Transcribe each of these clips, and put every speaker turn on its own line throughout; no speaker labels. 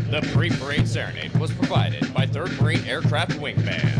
The pre-parade serenade was provided by 3rd Marine Aircraft Wing Band.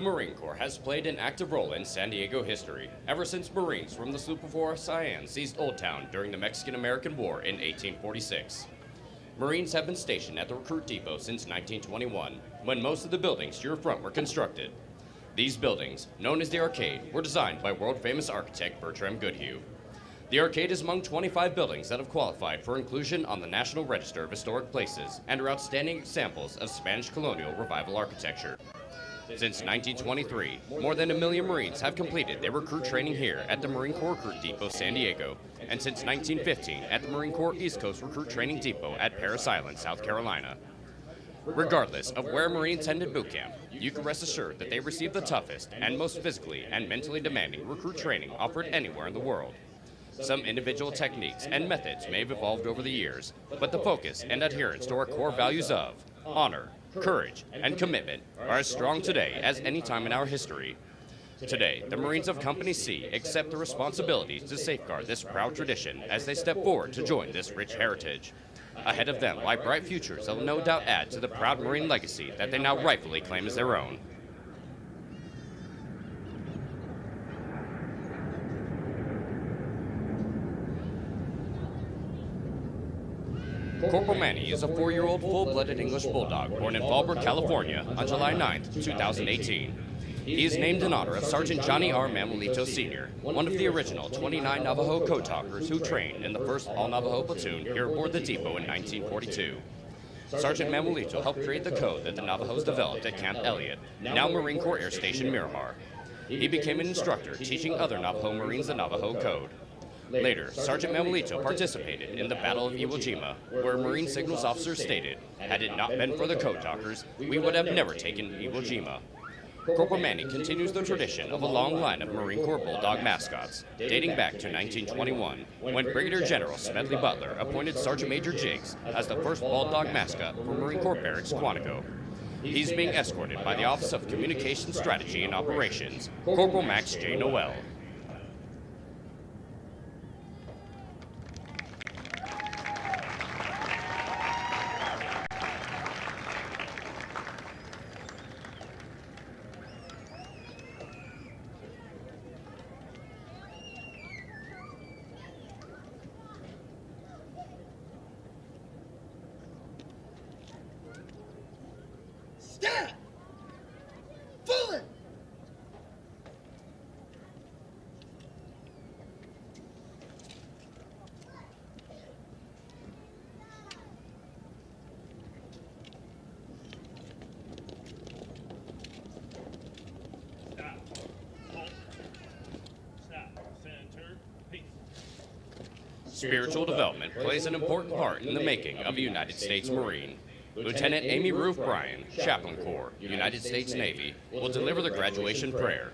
The Marine Corps has played an active role in San Diego history ever since Marines from the sloop of war Cyan seized Old Town during the Mexican-American War in 1846. Marines have been stationed at the Recruit Depot since 1921, when most of the buildings to your front were constructed. These buildings, known as the Arcade, were designed by world-famous architect Bertram Goodhue. The Arcade is among 25 buildings that have qualified for inclusion on the National Register of Historic Places and are outstanding examples of Spanish colonial revival architecture. Since 1923, more than 1 million Marines have completed their recruit training here at the Marine Corps Recruit Depot, San Diego, and since 1915 at the Marine Corps East Coast Recruit Training Depot at Parris Island, South Carolina. Regardless of where Marines attended boot camp, you can rest assured that they receive the toughest and most physically and mentally demanding recruit training offered anywhere in the world. Some individual techniques and methods may have evolved over the years, but the focus and adherence to our core values of honor, courage, and commitment are as strong today as any time in our history. Today, the Marines of Company C accept the responsibilities to safeguard this proud tradition as they step forward to join this rich heritage. Ahead of them lie bright futures that will no doubt add to the proud Marine legacy that they now rightfully claim as their own. Corporal Manny is a 4-year-old full-blooded English bulldog born in Fallbrook, California on July 9, 2018. He is named in honor of Sergeant Johnny R. Manuelito Sr., one of the original 29 Navajo code talkers who trained in the 1st All-Navajo Platoon here aboard the depot in 1942. Sergeant Manuelito helped create the code that the Navajos developed at Camp Elliott, now Marine Corps Air Station Miramar. He became an instructor teaching other Navajo Marines the Navajo code. Later, Sergeant Manuelito participated in the Battle of Iwo Jima, where Marine Signals officers stated, "Had it not been for the code talkers, we would have never taken Iwo Jima." Corporal Manny continues the tradition of a long line of Marine Corps Bulldog mascots, dating back to 1921, when Brigadier General Smedley Butler appointed Sergeant Major Jiggs as the first Bulldog mascot for Marine Corps Barracks Quantico. He's being escorted by the Office of Communication Strategy and Operations, Corporal Max J. Noel.
Stand! Forward!
Stop. Halt. Stop. Center. Peace.
Spiritual development plays an important part in the making of a United States Marine. Lieutenant Amy Ruth Bryan, Chaplain Corps, United States Navy, will deliver the graduation prayer.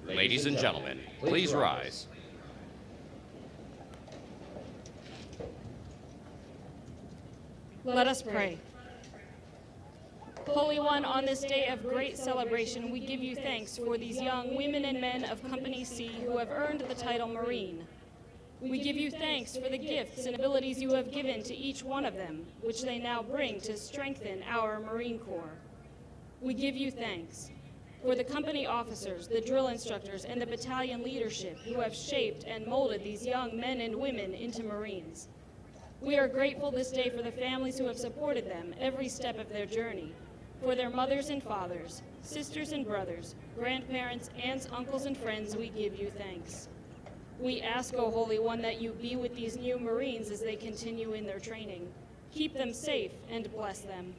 Ladies and gentlemen, please rise.
Let us pray. Holy One, on this day of great celebration, we give you thanks for these young women and men of Company C who have earned the title Marine. We give you thanks for the gifts and abilities you have given to each one of them, which they now bring to strengthen our Marine Corps. We give you thanks for the company officers, the drill instructors, and the battalion leadership who have shaped and molded these young men and women into Marines. We are grateful this day for the families who have supported them every step of their journey, for their mothers and fathers, sisters and brothers, grandparents, aunts, uncles, and friends. We give you thanks. We ask, O Holy One, that you be with these new Marines as they continue in their training. Keep them safe and bless them.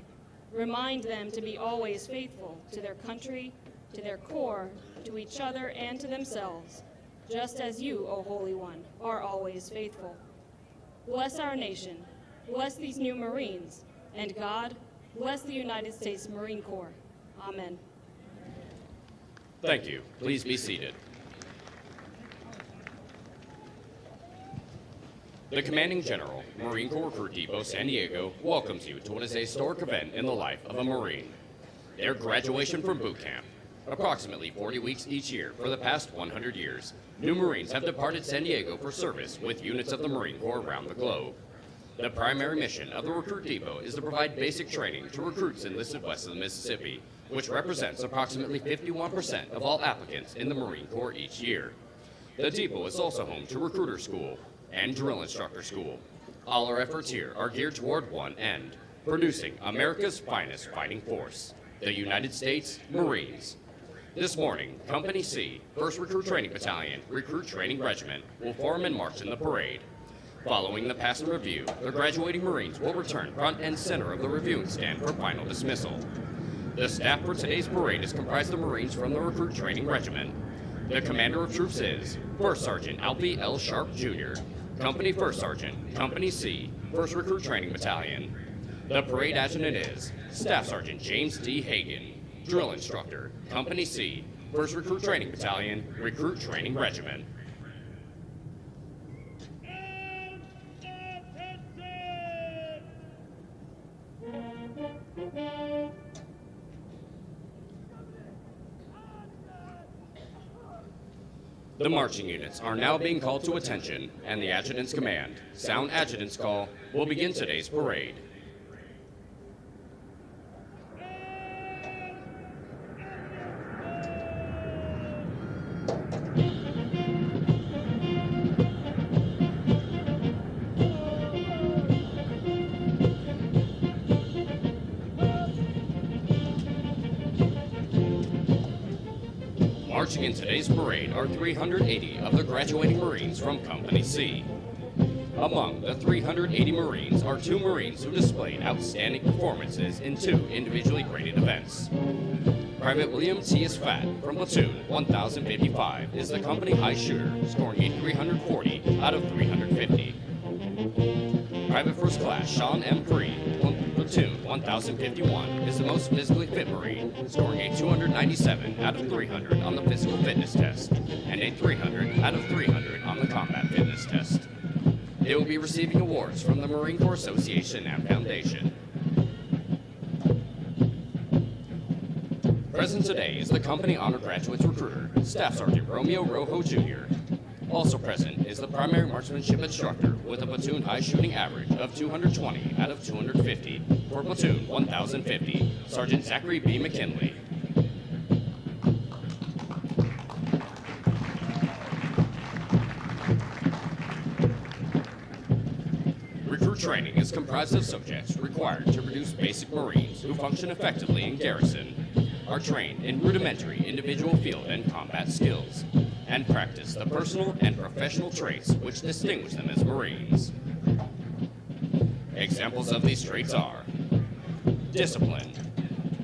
Remind them to be always faithful to their country, to their Corps, to each other, and to themselves, just as you, O Holy One, are always faithful. Bless our nation, bless these new Marines, and God, bless the United States Marine Corps. Amen.
Thank you. Please be seated. The Commanding General, Marine Corps Recruit Depot, San Diego, welcomes you to what is a historic event in the life of a Marine. Their graduation from boot camp. Approximately 40 weeks each year for the past 100 years, new Marines have departed San Diego for service with units of the Marine Corps around the globe. The primary mission of the Recruit Depot is to provide basic training to recruits enlisted west of the Mississippi, which represents approximately 51% of all applicants in the Marine Corps each year. The depot is also home to Recruiter School and Drill Instructor School. All our efforts here are geared toward one end, producing America's finest fighting force, the United States Marines. This morning, Company C, 1st Recruit Training Battalion, Recruit Training Regiment, will form and march in the parade. Following the pass and review, the graduating Marines will return front and center of the reviewing stand for final dismissal. The staff for today's parade is comprised of Marines from the Recruit Training Regiment. The commander of troops is First Sergeant Alfie L. Sharp, Jr., Company First Sergeant, Company C, 1st Recruit Training Battalion. The parade adjutant is Staff Sergeant James D. Hagan, Drill Instructor, Company C, 1st Recruit Training Battalion, Recruit Training Regiment. The marching units are now being called to attention, and the adjutant's command, sound adjutant's call, will begin today's parade. Marching in today's parade are 380 of the graduating Marines from Company C. Among the 380 Marines are 2 Marines who displayed outstanding performances in 2 individually graded events. Private William T. Fat from Platoon 1055 is the company high shooter, scoring a 340 out of 350. Private First Class Sean M. Free, Platoon 1051, is the most physically fit Marine, scoring a 297 out of 300 on the physical fitness test, and a 300 out of 300 on the combat fitness test. They will be receiving awards from the Marine Corps Association and Foundation. Present today is the Company Honor Graduates Recruiter, Staff Sergeant Romeo Rojo, Jr. Also present is the primary marksmanship instructor with a platoon high shooting average of 220 out of 250 for Platoon 1050, Sergeant Zachary B. McKinley. Recruit training is comprised of subjects required to produce basic Marines who function effectively in garrison, are trained in rudimentary individual field and combat skills, and practice the personal and professional traits which distinguish them as Marines. Examples of these traits are discipline,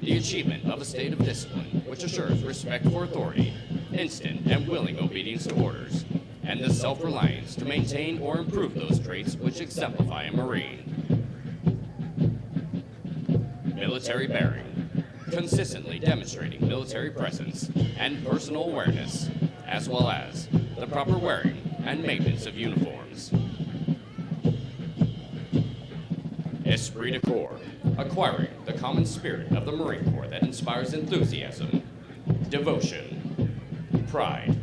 the achievement of a state of discipline which assures respect for authority, instant and willing obedience to orders, and the self-reliance to maintain or improve those traits which exemplify a Marine. Military bearing, consistently demonstrating military presence and personal awareness, as well as the proper wearing and maintenance of uniforms. Esprit de corps, acquiring the common spirit of the Marine Corps that inspires enthusiasm, devotion, pride,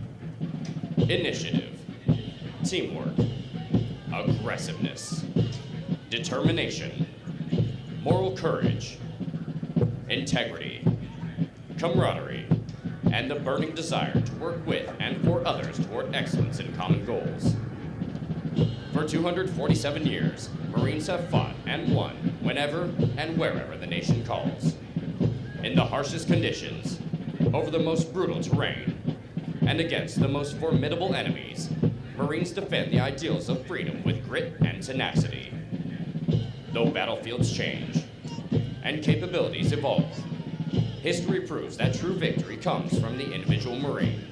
initiative, teamwork, aggressiveness, determination, moral courage, integrity, camaraderie, and the burning desire to work with and for others toward excellence in common goals. For 247 years, Marines have fought and won whenever and wherever the nation calls. In the harshest conditions, over the most brutal terrain, and against the most formidable enemies, Marines defend the ideals of freedom with grit and tenacity. Though battlefields change and capabilities evolve, history proves that true victory comes from the individual Marine.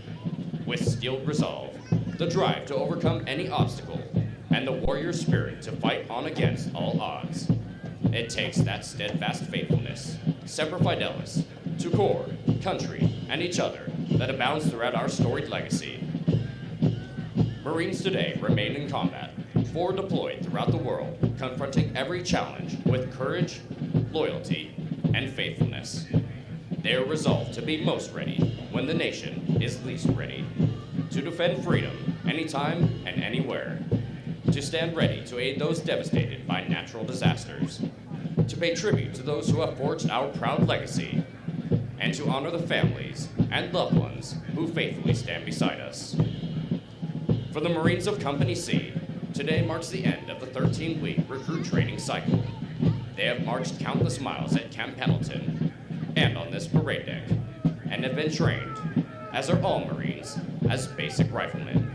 With steeled resolve, the drive to overcome any obstacle, and the warrior spirit to fight on against all odds. It takes that steadfast faithfulness, semper fidelis, to corps, country, and each other that abounds throughout our storied legacy. Marines today remain in combat, forward deployed throughout the world, confronting every challenge with courage, loyalty, and faithfulness. They are resolved to be most ready when the nation is least ready, to defend freedom anytime and anywhere, to stand ready to aid those devastated by natural disasters, to pay tribute to those who have forged our proud legacy, and to honor the families and loved ones who faithfully stand beside us. For the Marines of Company C, today marks the end of the 13-week recruit training cycle. They have marched countless miles at Camp Pendleton and on this parade deck, and have been trained, as are all Marines, as basic riflemen.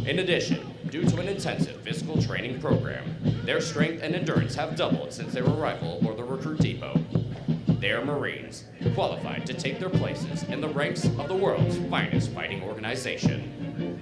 In addition, due to an intensive physical training program, their strength and endurance have doubled since their arrival aboard the recruit depot. They are Marines, qualified to take their places in the ranks of the world's finest fighting organization.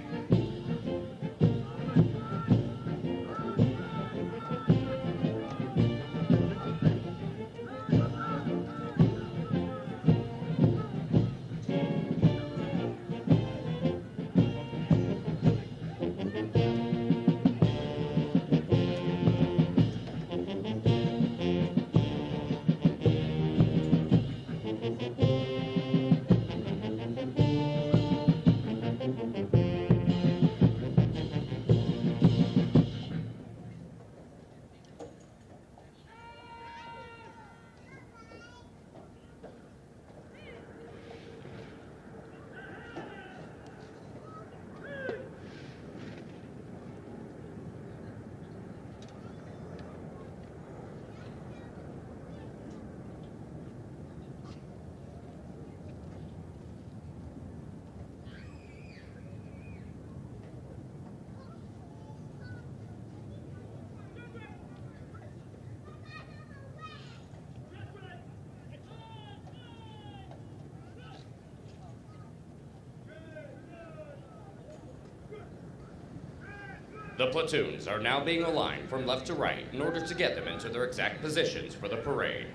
The platoons are now being aligned from left to right in order to get them into their exact positions for the parade.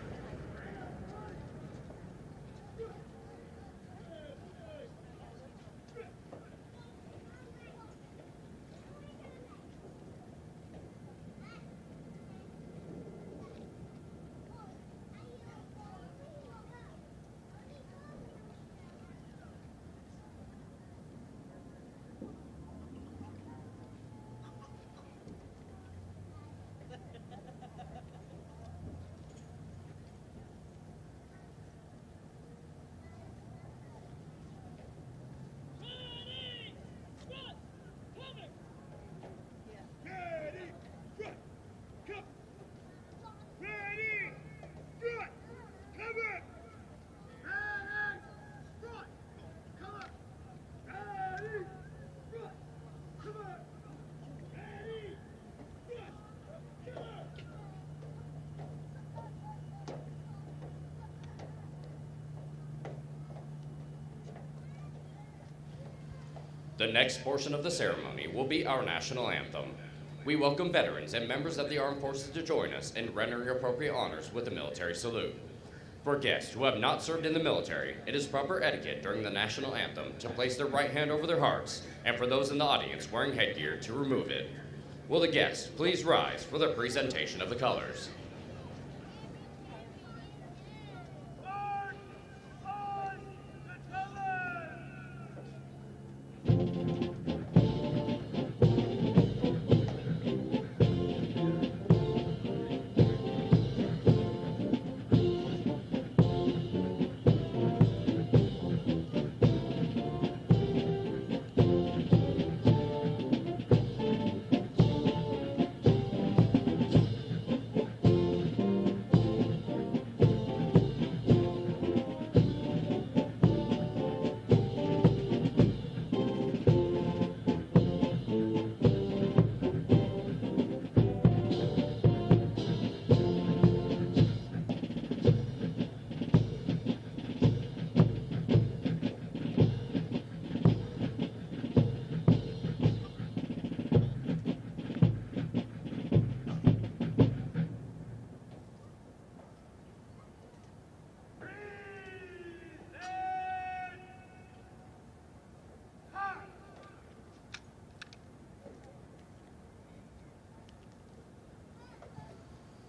The next portion of the ceremony will be our national anthem. We welcome veterans and members of the armed forces to join us in rendering appropriate honors with the military salute. For guests who have not served in the military, it is proper etiquette during the national anthem to place their right hand over their hearts, and for those in the audience wearing headgear to remove it. Will the guests please rise for the presentation of the colors?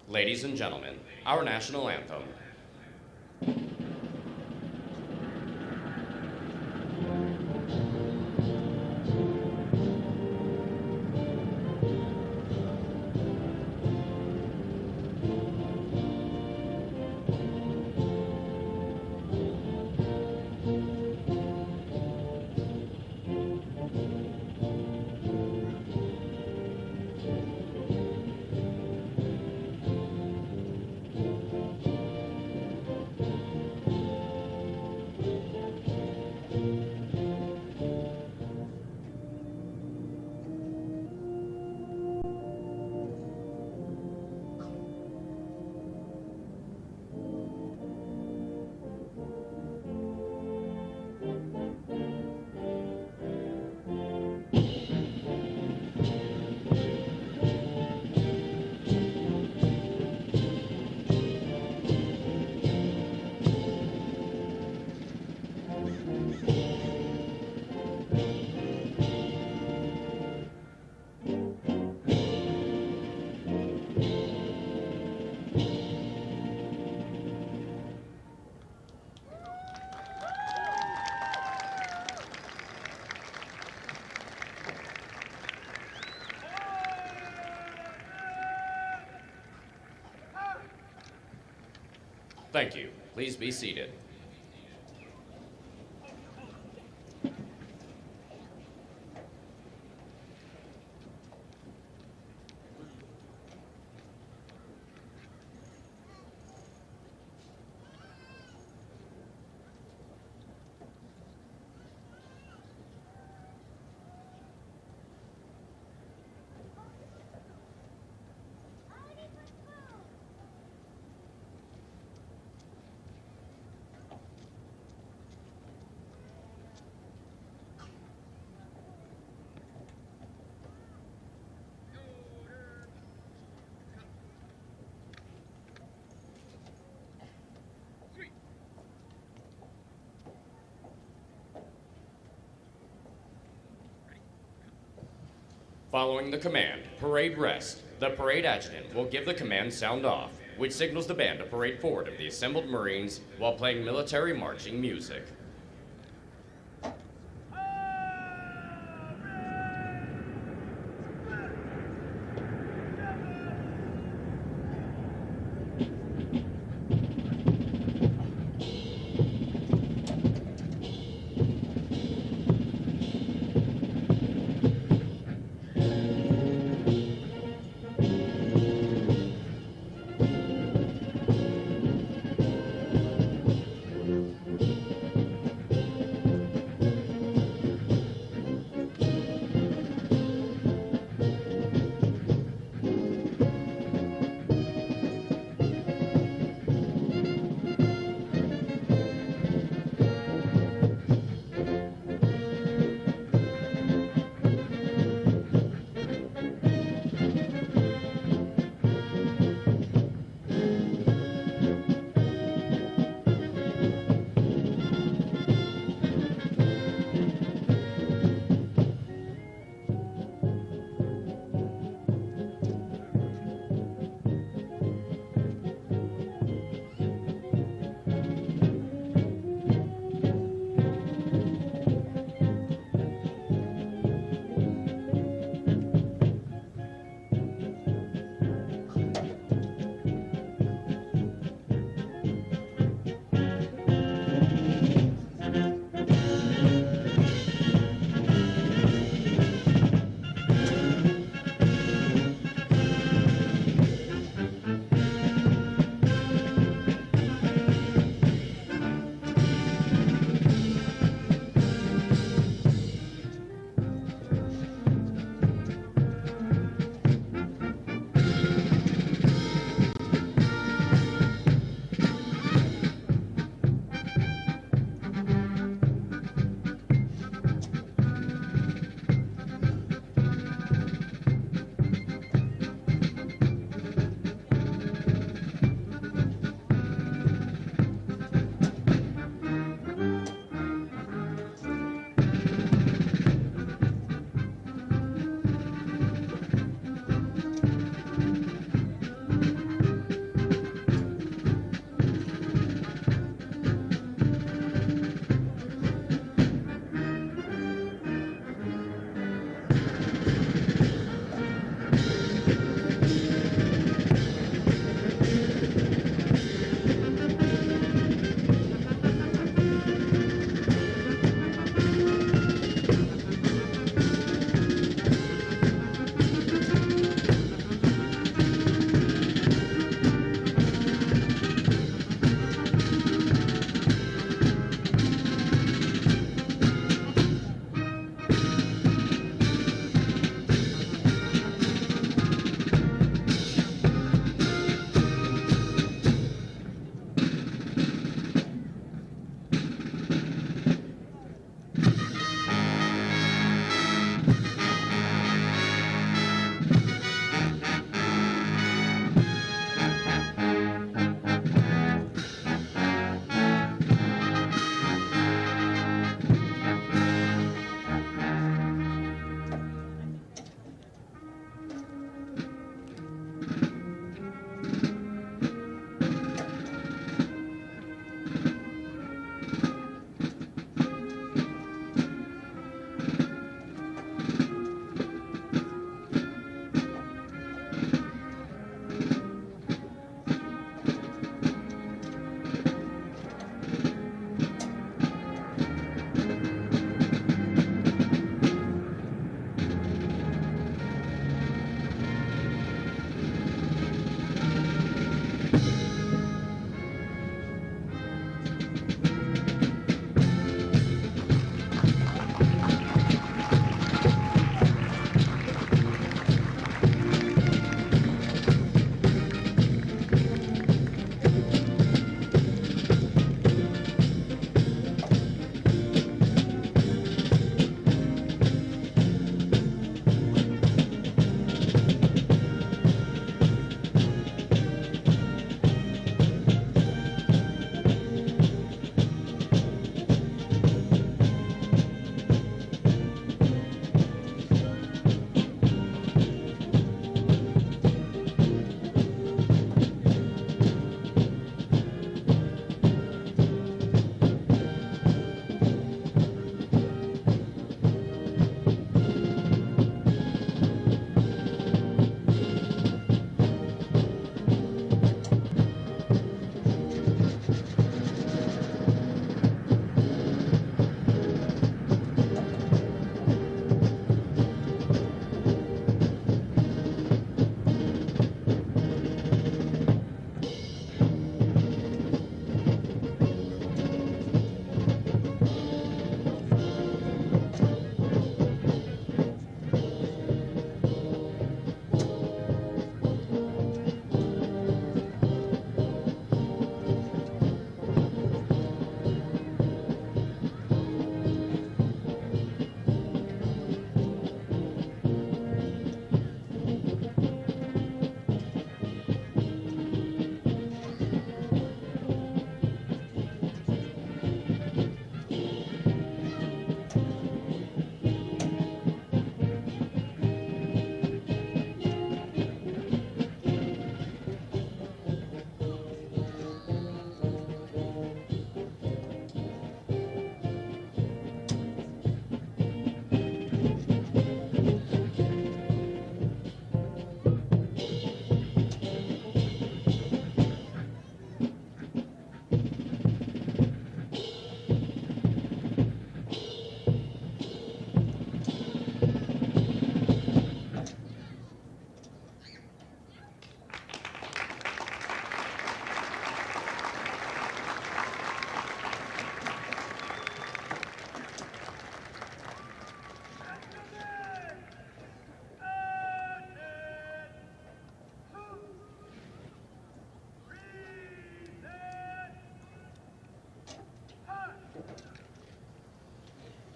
Ladies and gentlemen, our national anthem. Thank you. Please be seated. Following the command, parade rest, the parade adjutant will give the command sound off, which signals the band to parade forward of the assembled Marines while playing military marching music.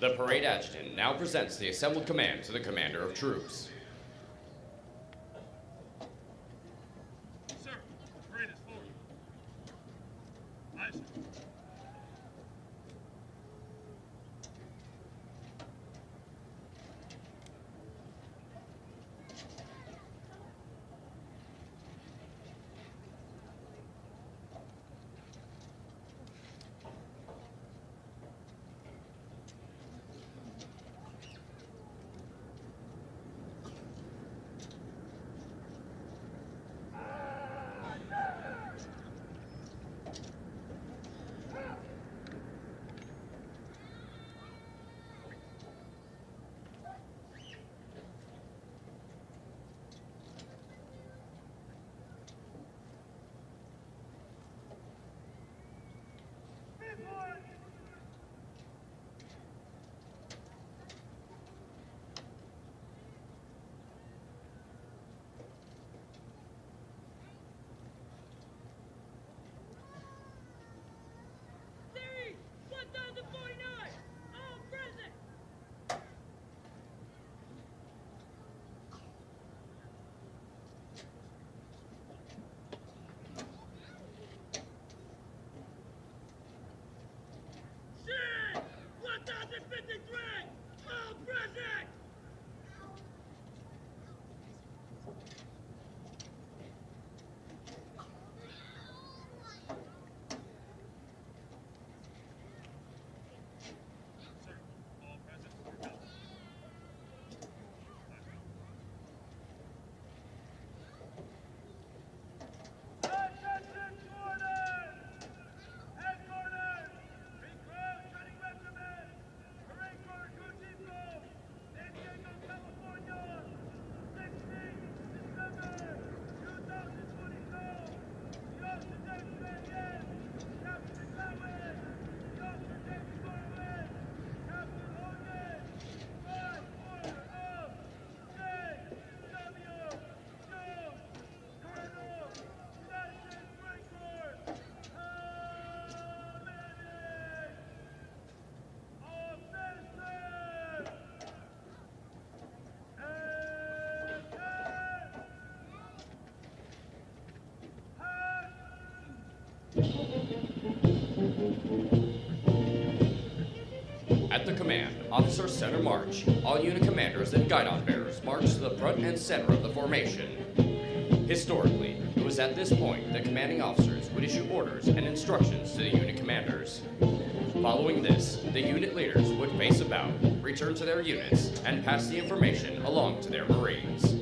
The parade adjutant now presents the assembled command to the commander of troops.
Sir, parade is forward. Aye, sir.
At the command, Officer Center March, all unit commanders and guidon bearers march to the front and center of the formation. Historically, it was at this point that commanding officers would issue orders and instructions to the unit commanders. Following this, the unit leaders would face about, return to their units, and pass the information along to their Marines.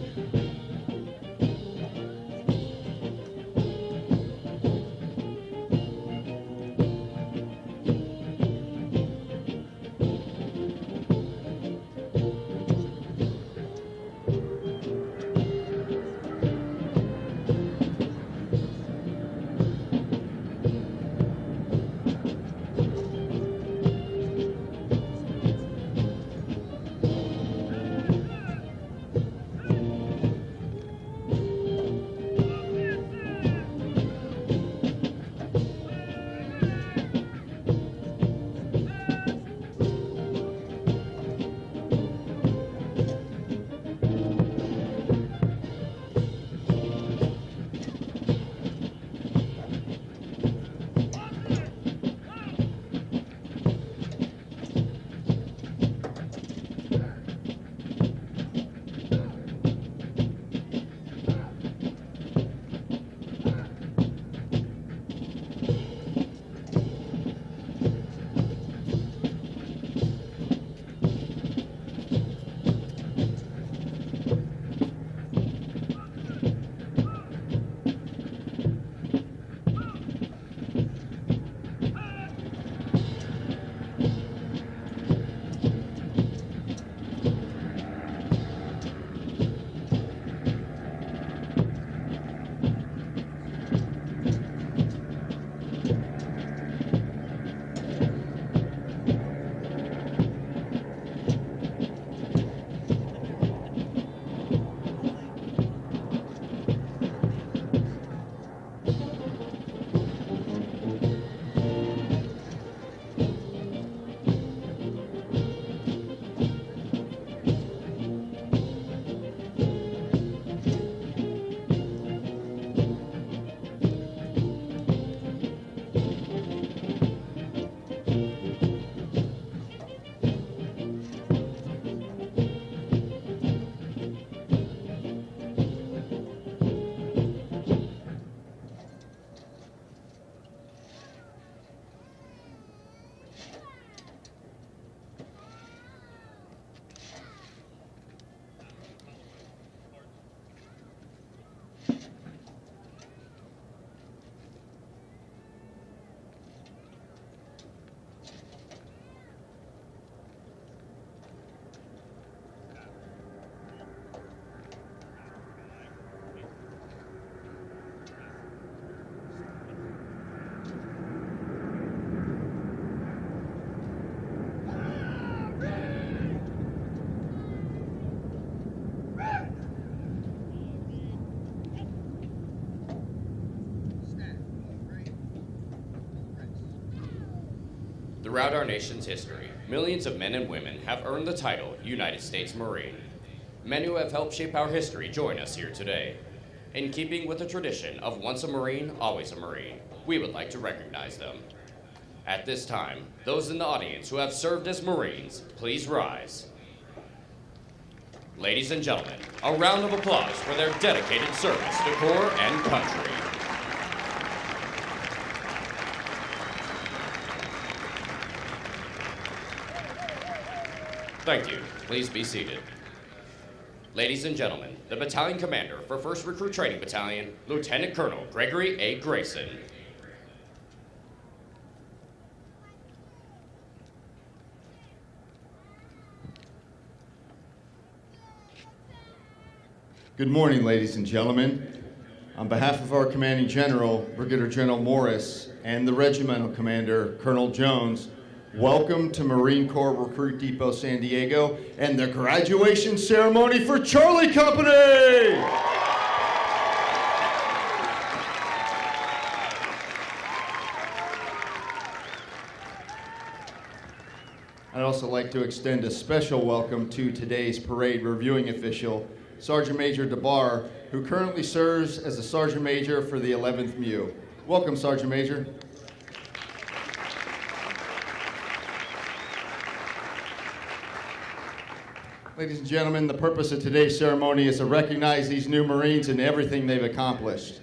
Throughout our nation's history, millions of men and women have earned the title United States Marine. Men who have helped shape our history join us here today. In keeping with the tradition of once a Marine, always a Marine, we would like to recognize them. At this time, those in the audience who have served as Marines, please rise. Ladies and gentlemen, a round of applause for their dedicated service to Corps and country. Thank you. Please be seated. Ladies and gentlemen, the battalion commander for 1st Recruit Training Battalion, Lieutenant Colonel Gregory A. Grayson.
Good morning, ladies and gentlemen. On behalf of our commanding general, Brigadier General Morris, and the regimental commander, Colonel Jones, welcome to Marine Corps Recruit Depot San Diego and the graduation ceremony for Charlie Company! I'd also like to extend a special welcome to today's parade reviewing official, Sergeant Major DeBar, who currently serves as a Sergeant Major for the 11th MU. Welcome, Sergeant Major. Ladies and gentlemen, the purpose of today's ceremony is to recognize these new Marines and everything they've accomplished.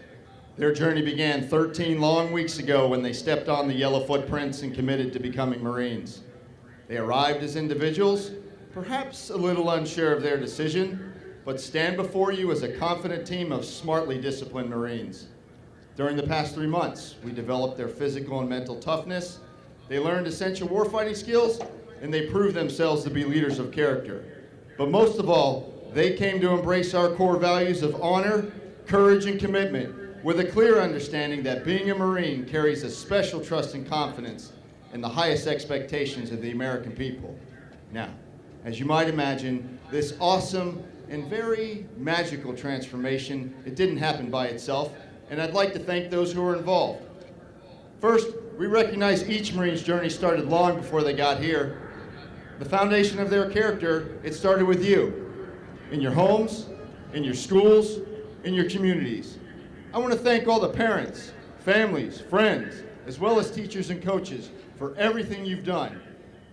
Their journey began 13 long weeks ago when they stepped on the yellow footprints and committed to becoming Marines. They arrived as individuals, perhaps a little unsure of their decision, but stand before you as a confident team of smartly disciplined Marines. During the past 3 months, we developed their physical and mental toughness, they learned essential warfighting skills, and they proved themselves to be leaders of character. But most of all, they came to embrace our core values of honor, courage, and commitment with a clear understanding that being a Marine carries a special trust and confidence and the highest expectations of the American people. Now, as you might imagine, this awesome and very magical transformation, it didn't happen by itself, and I'd like to thank those who were involved. First, we recognize each Marine's journey started long before they got here. The foundation of their character, it started with you, in your homes, in your schools, in your communities. I want to thank all the parents, families, friends, as well as teachers and coaches for everything you've done.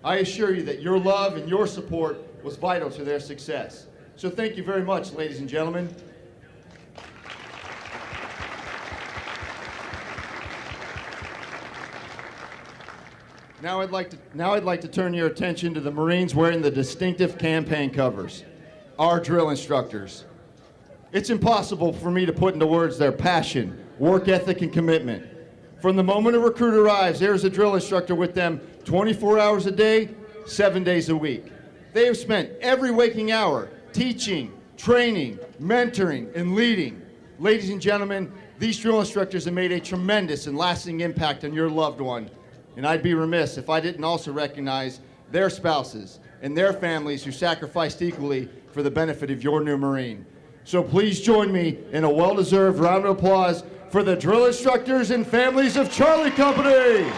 I assure you that your love and your support was vital to their success. So thank you very much, ladies and gentlemen. Now I'd like to turn your attention to the Marines wearing the distinctive campaign covers, our drill instructors. It's impossible for me to put into words their passion, work ethic, and commitment. From the moment a recruit arrives, there's a drill instructor with them 24 hours a day, 7 days a week. They have spent every waking hour teaching, training, mentoring, and leading. Ladies and gentlemen, these drill instructors have made a tremendous and lasting impact on your loved one. And I'd be remiss if I didn't also recognize their spouses and their families who sacrificed equally for the benefit of your new Marine. So please join me in a well-deserved round of applause for the drill instructors and families of Charlie Company.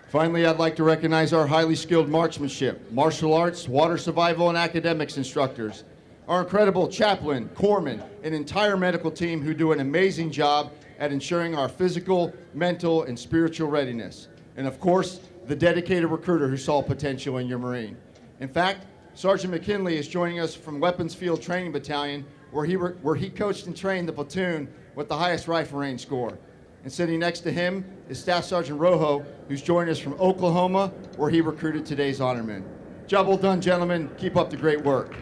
Finally, I'd like to recognize our highly skilled marksmanship, martial arts, water survival, and academics instructors, our incredible chaplain, corpsman, and entire medical team who do an amazing job at ensuring our physical, mental, and spiritual readiness. And of course, the dedicated recruiter who saw potential in your Marine. In fact, Sergeant McKinley is joining us from Weapons Field Training Battalion, where he coached and trained the platoon with the highest rifle range score. And sitting next to him is Staff Sergeant Rojo, who's joining us from Oklahoma, where he recruited today's honorman. Job well done, gentlemen. Keep up the great work.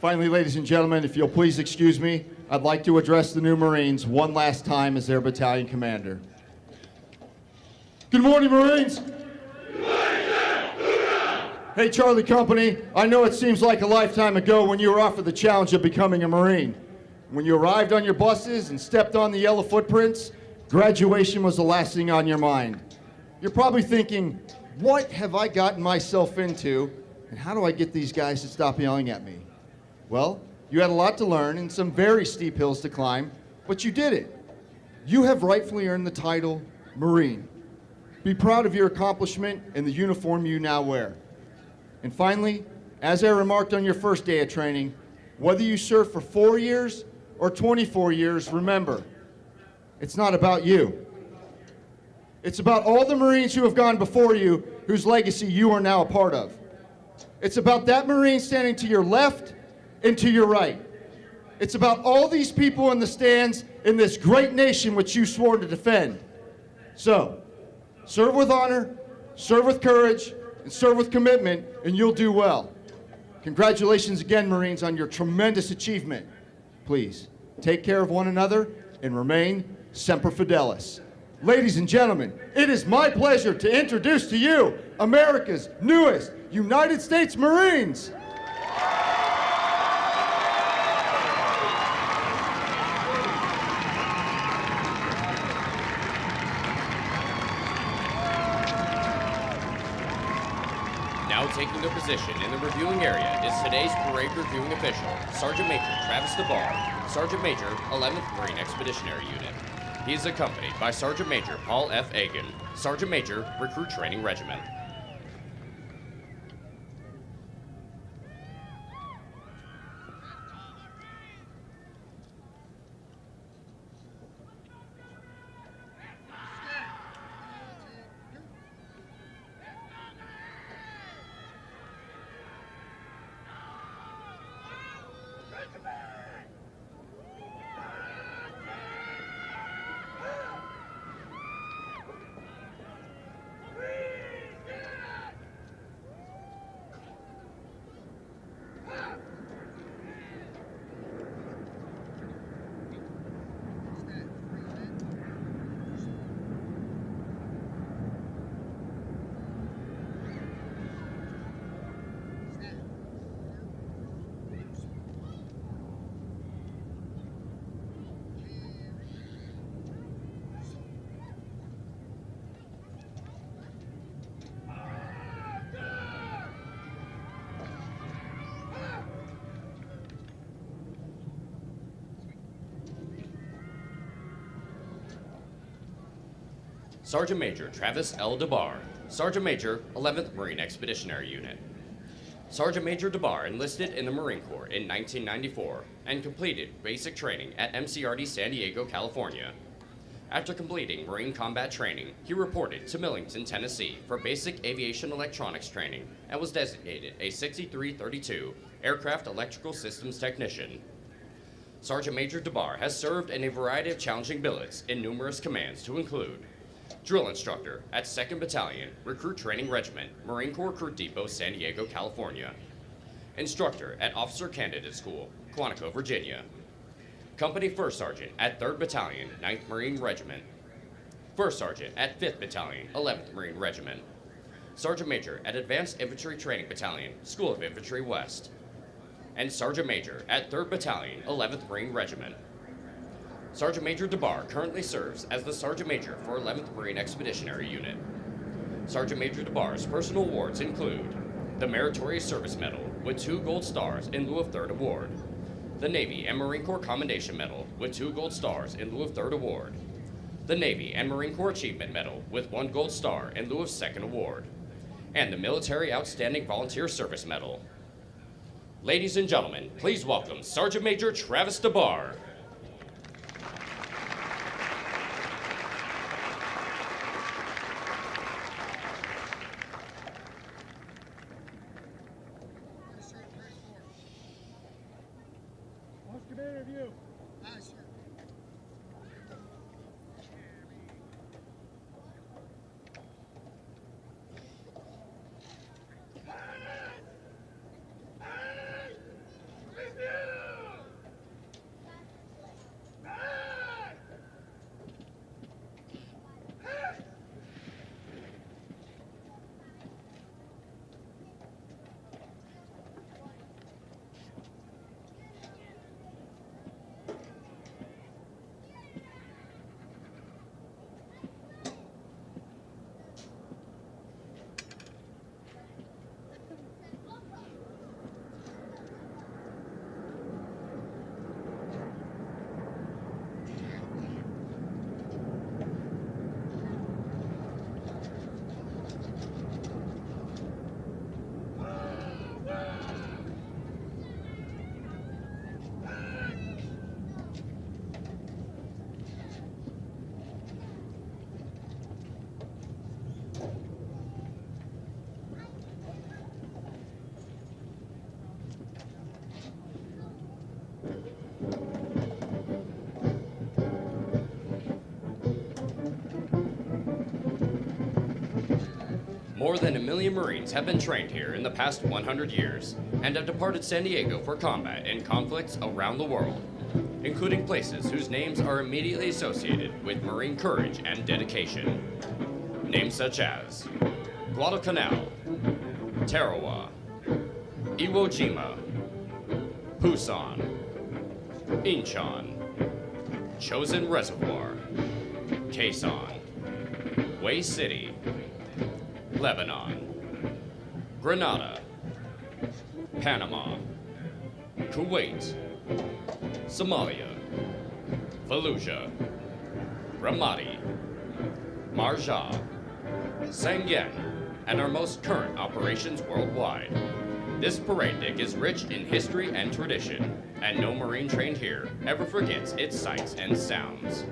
Finally, ladies and gentlemen, if you'll please excuse me, I'd like to address the new Marines one last time as their battalion commander. Good morning, Marines! Hey, Charlie Company, I know it seems like a lifetime ago when you were offered the challenge of becoming a Marine. When you arrived on your buses and stepped on the yellow footprints, graduation was the last thing on your mind. You're probably thinking, What have I gotten myself into, and how do I get these guys to stop yelling at me? Well, you had a lot to learn and some very steep hills to climb, but you did it. You have rightfully earned the title Marine. Be proud of your accomplishment and the uniform you now wear. And finally, as I remarked on your first day of training, whether you serve for 4 years or 24 years, remember, it's not about you. It's about all the Marines who have gone before you, whose legacy you are now a part of. It's about that Marine standing to your left and to your right. It's about all these people in the stands in this great nation which you swore to defend. So, serve with honor, serve with courage, and serve with commitment, and you'll do well. Congratulations again, Marines, on your tremendous achievement. Please, take care of one another and remain Semper Fidelis. Ladies and gentlemen, it is my pleasure to introduce to you America's newest United States Marines.
Now taking their position in the reviewing area is today's parade reviewing official, Sergeant Major Travis DeBar, Sergeant Major, 11th Marine Expeditionary Unit. He is accompanied by Sergeant Major Paul F. Agan, Sergeant Major, Recruit Training Regiment. Sergeant Major Travis L. DeBar, Sergeant Major, 11th Marine Expeditionary Unit. Sergeant Major DeBar enlisted in the Marine Corps in 1994 and completed basic training at MCRD San Diego, California. After completing Marine combat training, he reported to Millington, Tennessee for basic aviation electronics training and was designated a 6332 Aircraft Electrical Systems Technician. Sergeant Major DeBar has served in a variety of challenging billets in numerous commands to include drill instructor at 2nd Battalion, Recruit Training Regiment, Marine Corps Recruit Depot, San Diego, California. Instructor at Officer Candidate School, Quantico, Virginia. Company First Sergeant at 3rd Battalion, 9th Marine Regiment. First Sergeant at 5th Battalion, 11th Marine Regiment. Sergeant Major at Advanced Infantry Training Battalion, School of Infantry West. And Sergeant Major at 3rd Battalion, 11th Marine Regiment. Sergeant Major DeBar currently serves as the Sergeant Major for 11th Marine Expeditionary Unit. Sergeant Major DeBar's personal awards include the Meritorious Service Medal with 2 gold stars in lieu of 3rd award, the Navy and Marine Corps Commendation Medal with 2 gold stars in lieu of 3rd award, the Navy and Marine Corps Achievement Medal with 1 gold star in lieu of 2nd award, and the Military Outstanding Volunteer Service Medal. Ladies and gentlemen, please welcome Sergeant Major Travis DeBar. More than 1 million Marines have been trained here in the past 100 years and have departed San Diego for combat in conflicts around the world, including places whose names are immediately associated with Marine courage and dedication. Names such as Guadalcanal, Tarawa, Iwo Jima, Pusan, Incheon, Chosin Reservoir, Quezon, Way City, Lebanon, Grenada, Panama, Kuwait, Somalia, Fallujah, Ramadi, Marja, Sangyen, and our most current operations worldwide. This parade deck is rich in history and tradition, and no Marine trained here ever forgets its sights and sounds.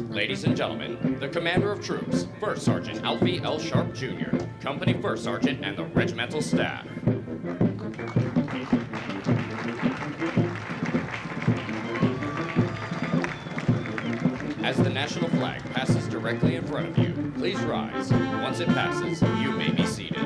Ladies and gentlemen, the commander of troops, First Sergeant Alfie L. Sharp Jr., Company First Sergeant, and the regimental staff. As the national flag passes directly in front of you, please rise. Once it passes, you may be seated.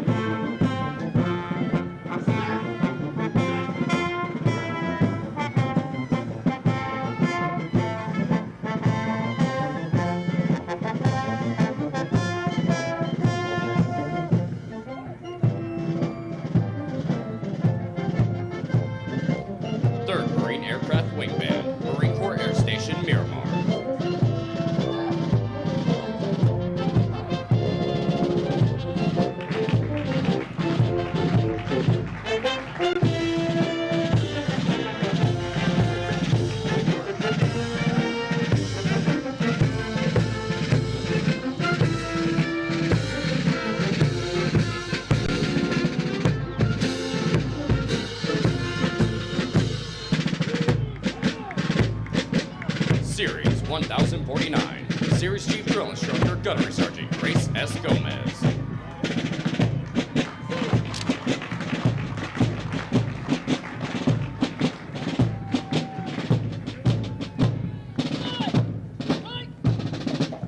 Series 1049, Series Chief Drill Instructor Gunnery Sergeant Grace S. Gomez.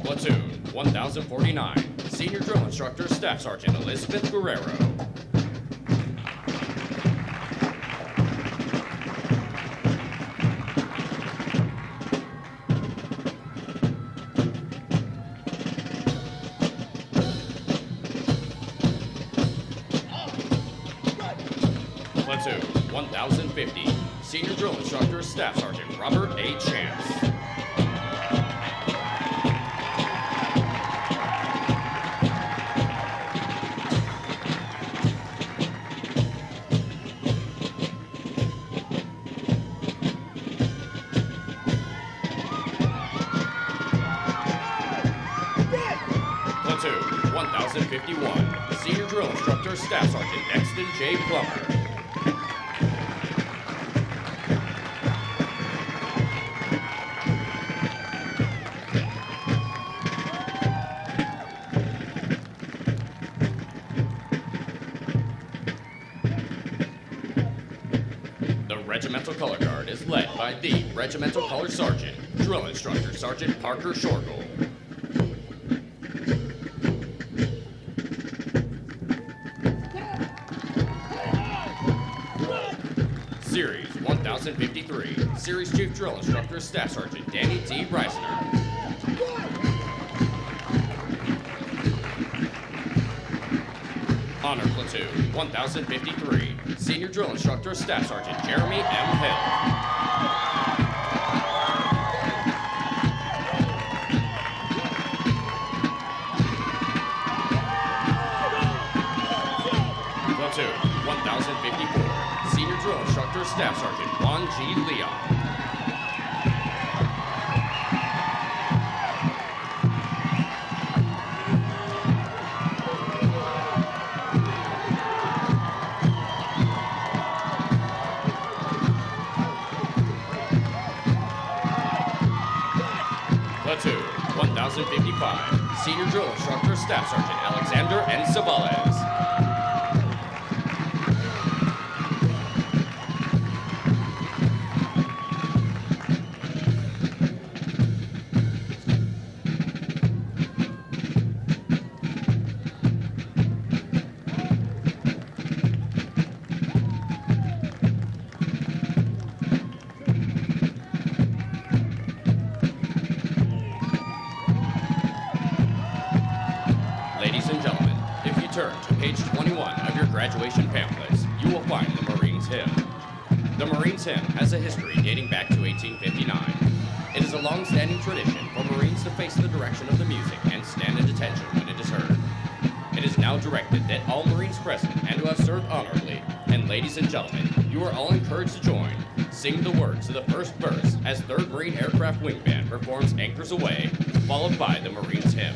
Platoon 1049, Senior Drill Instructor Staff Sergeant Elizabeth Guerrero. Platoon 1050, Senior Drill Instructor Staff Sergeant Robert A. Chance. Platoon 1051, Senior Drill Instructor Staff Sergeant Dexton J. Plummer. The Regimental Color Guard is led by the Regimental Color Sergeant, Drill Instructor Sergeant Parker Shorgle. Series 1053, Series Chief Drill Instructor Staff Sergeant Danny D. Reisner. Honor Platoon 1053, Senior Drill Instructor Staff Sergeant Jeremy M. Hill. Platoon 1054, Senior Drill Instructor Staff Sergeant Juan G. Leon. Platoon 1055, Senior Drill Instructor Staff Sergeant Alexander N. Sabales. Ladies and gentlemen, if you turn to page 21 of your graduation pamphlets, you will find the Marines Hymn. The Marines Hymn has a history dating back to 1859. It is a long-standing tradition for Marines to face the direction of the music and stand at attention when it is heard. It is now directed that all Marines present and who have served honorably, and ladies and gentlemen, you are all encouraged to join, sing the words to the first verse as 3rd Marine Aircraft Wing Band performs Anchors Aweigh, followed by the Marines Hymn.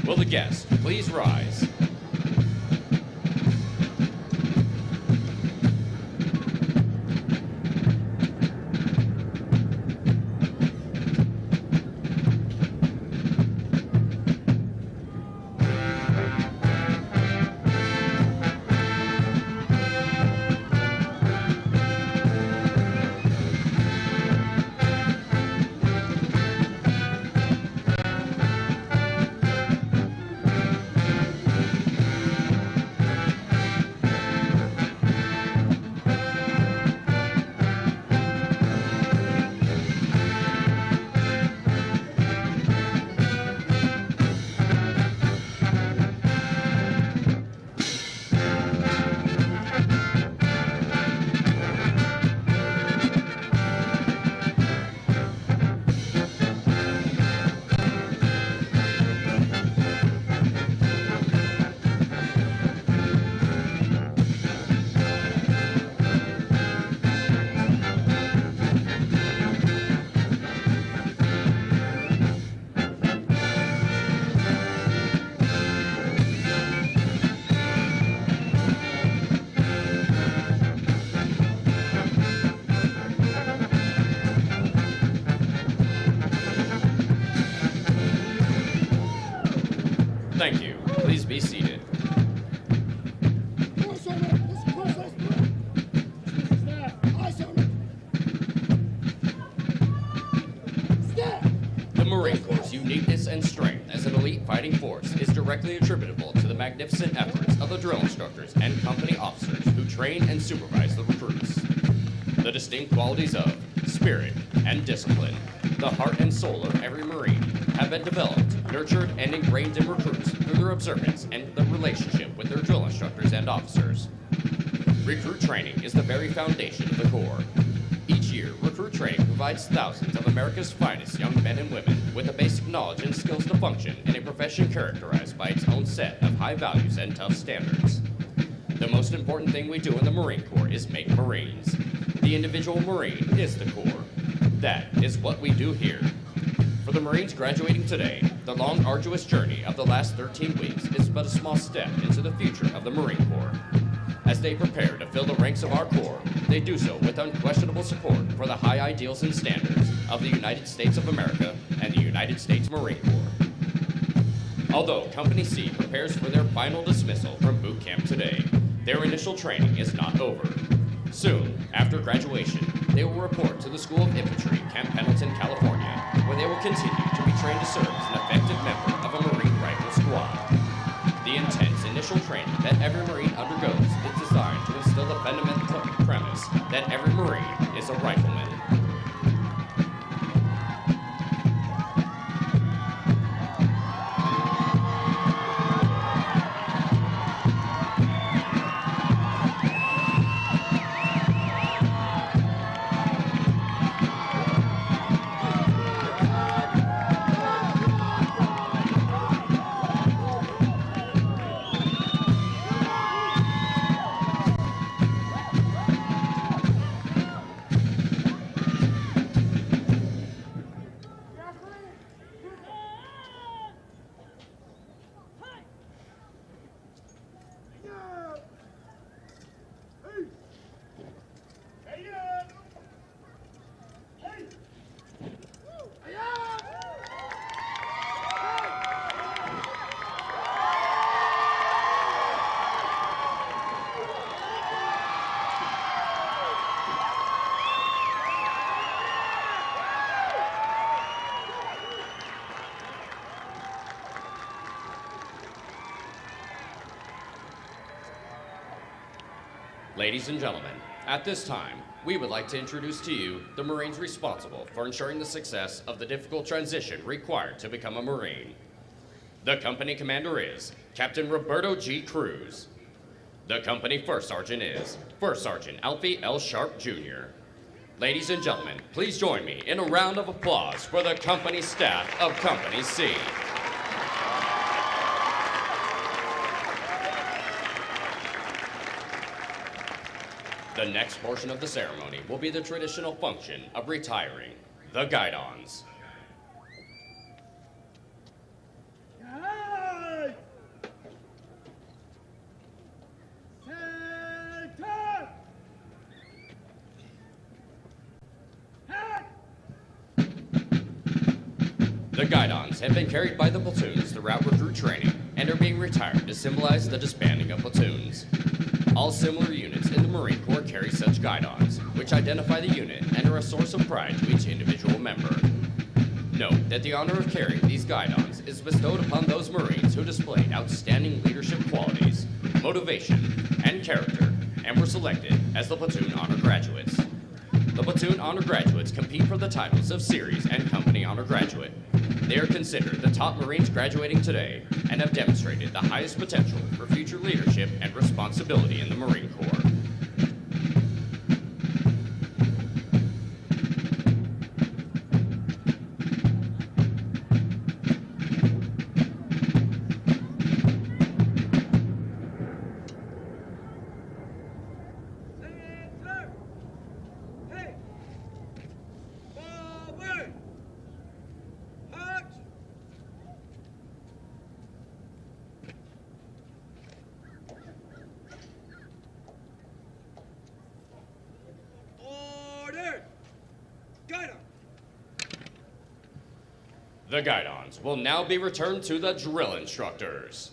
Will the guests please rise? Thank you. Please be seated. The Marine Corps' uniqueness and strength as an elite fighting force is directly attributable to the magnificent efforts of the drill instructors and company officers who train and supervise the recruits. The distinct qualities of spirit and discipline, the heart and soul of every Marine, have been developed, nurtured, and ingrained in recruits through their observance and the relationship with their drill instructors and officers. Recruit training is the very foundation of the Corps. Each year, recruit training provides thousands of America's finest young men and women with the basic knowledge and skills to function in a profession characterized by its own set of high values and tough standards. The most important thing we do in the Marine Corps is make Marines. The individual Marine is the Corps. That is what we do here. For the Marines graduating today, the long, arduous journey of the last 13 weeks is but a small step into the future of the Marine Corps. As they prepare to fill the ranks of our Corps, they do so with unquestionable support for the high ideals and standards of the United States of America and the United States Marine Corps. Although Company C prepares for their final dismissal from boot camp today, their initial training is not over. Soon, after graduation, they will report to the School of Infantry, Camp Pendleton, California, where they will continue to be trained to serve as an effective member of a Marine Rifle Squad. The intense initial training that every Marine undergoes is designed to instill the fundamental premise that every Marine is a rifleman. Ladies and gentlemen, at this time, we would like to introduce to you the Marines responsible for ensuring the success of the difficult transition required to become a Marine. The company commander is Captain Roberto G. Cruz. The company first sergeant is First Sergeant Alfie L. Sharp, Jr. Ladies and gentlemen, please join me in a round of applause for the company staff of Company C. The next portion of the ceremony will be the traditional function of retiring the guidons.
Guide! Center! Hat!
The guidons have been carried by the platoons throughout recruit training and are being retired to symbolize the disbanding of platoons. All similar units in the Marine Corps carry such guidons, which identify the unit and are a source of pride to each individual member. Note that the honor of carrying these guidons is bestowed upon those Marines who displayed outstanding leadership qualities, motivation, and character, and were selected as the platoon honor graduates. The platoon honor graduates compete for the titles of series and company honor graduate. They are considered the top Marines graduating today and have demonstrated the highest potential for future leadership and responsibility in the Marine Corps.
Center! Hey! Forward! March! Order! Guide 'em!
The guidons will now be returned to the drill instructors.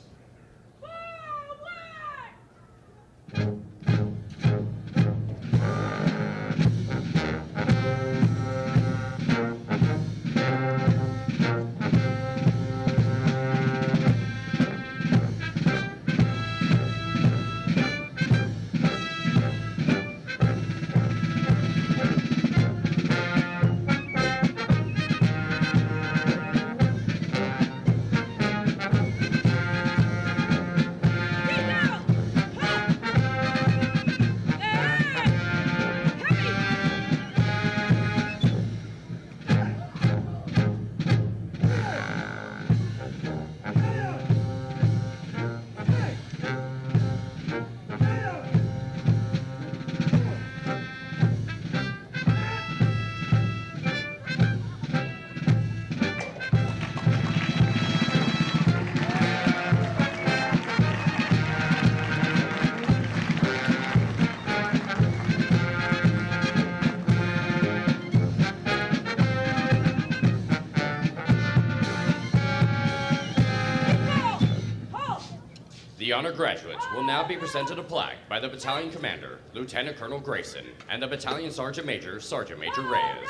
The honor graduates will now be presented a plaque by the battalion commander, Lieutenant Colonel Grayson, and the battalion sergeant major, Sergeant Major Reyes.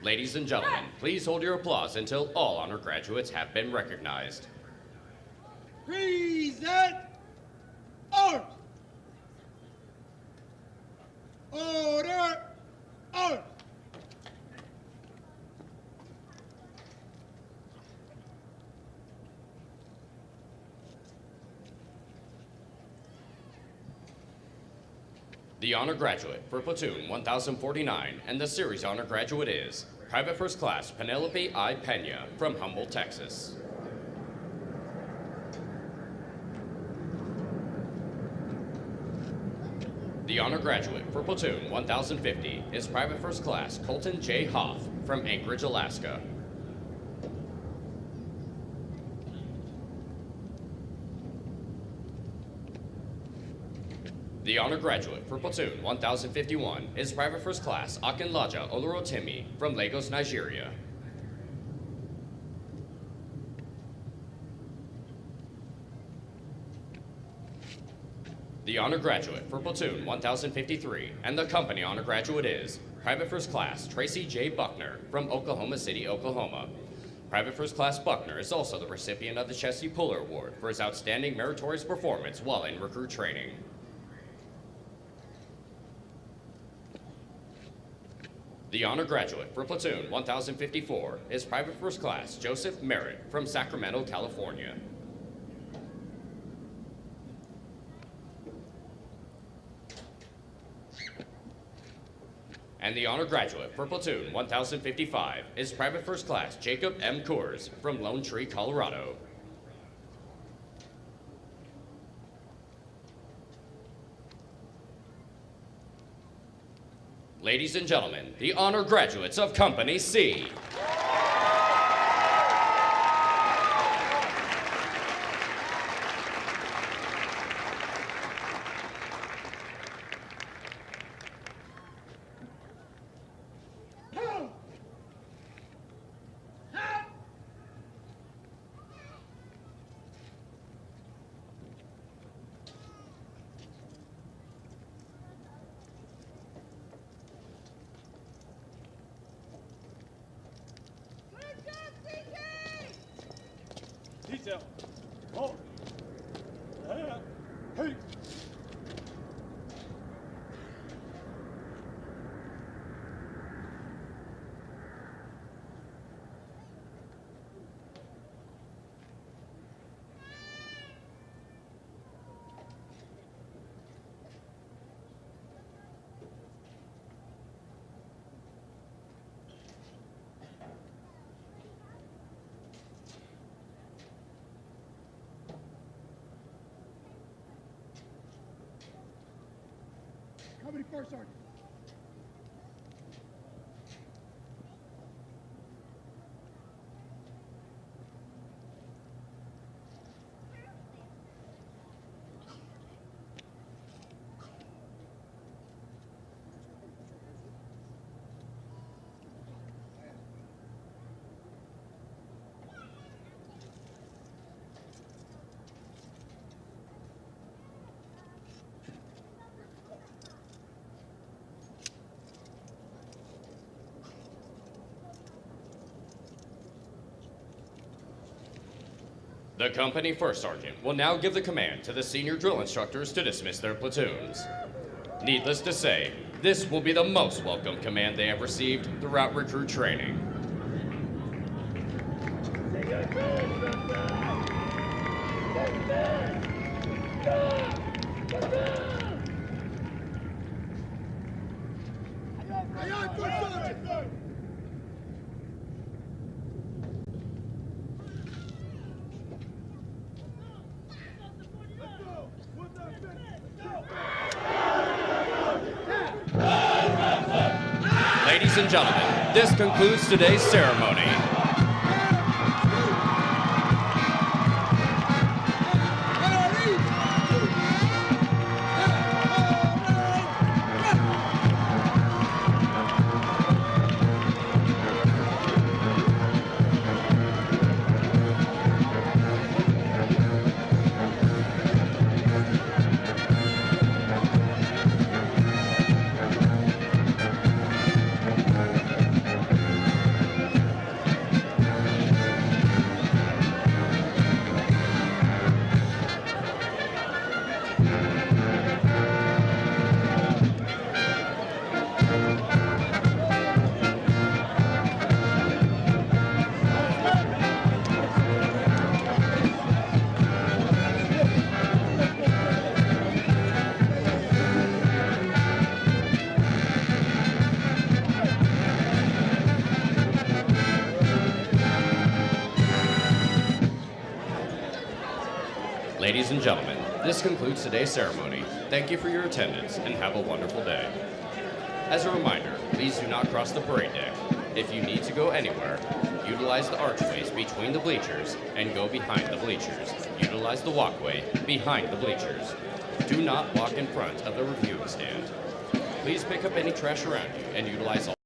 Ladies and gentlemen, please hold your applause until all honor graduates have been recognized.
Present arms! Order! Arms!
The honor graduate for platoon 1049 and the series honor graduate is Private First Class Penelope I. Pena from Humboldt, Texas. The honor graduate for platoon 1050 is Private First Class Colton J. Hoff from Anchorage, Alaska. The honor graduate for platoon 1051 is Private First Class Akinlaja Olorotimi from Lagos, Nigeria. The honor graduate for platoon 1053 and the company honor graduate is Private First Class Tracy J. Buckner from Oklahoma City, Oklahoma. Private First Class Buckner is also the recipient of the Chesty Puller Award for his outstanding meritorious performance while in recruit training. The honor graduate for platoon 1054 is Private First Class Joseph Merritt from Sacramento, California. And the honor graduate for platoon 1055 is Private First Class Jacob M. Coors from Lone Tree, Colorado. Ladies and gentlemen, the honor graduates of Company C.
Detail. Hold. Hey.
Company First Sergeant.
The company first sergeant will now give the command to the senior drill instructors to dismiss their platoons. Needless to say, this will be the most welcome command they have received throughout recruit training.
Aye, aye, First Sergeant.
Ladies and gentlemen, this concludes today's ceremony. Ladies and gentlemen, this concludes today's ceremony. Thank you for your attendance and have a wonderful day. As a reminder, please do not cross the parade deck. If you need to go anywhere, utilize the archways between the bleachers and go behind the bleachers. Utilize the walkway behind the bleachers. Do not walk in front of the reviewing stand. Please pick up any trash around you and utilize all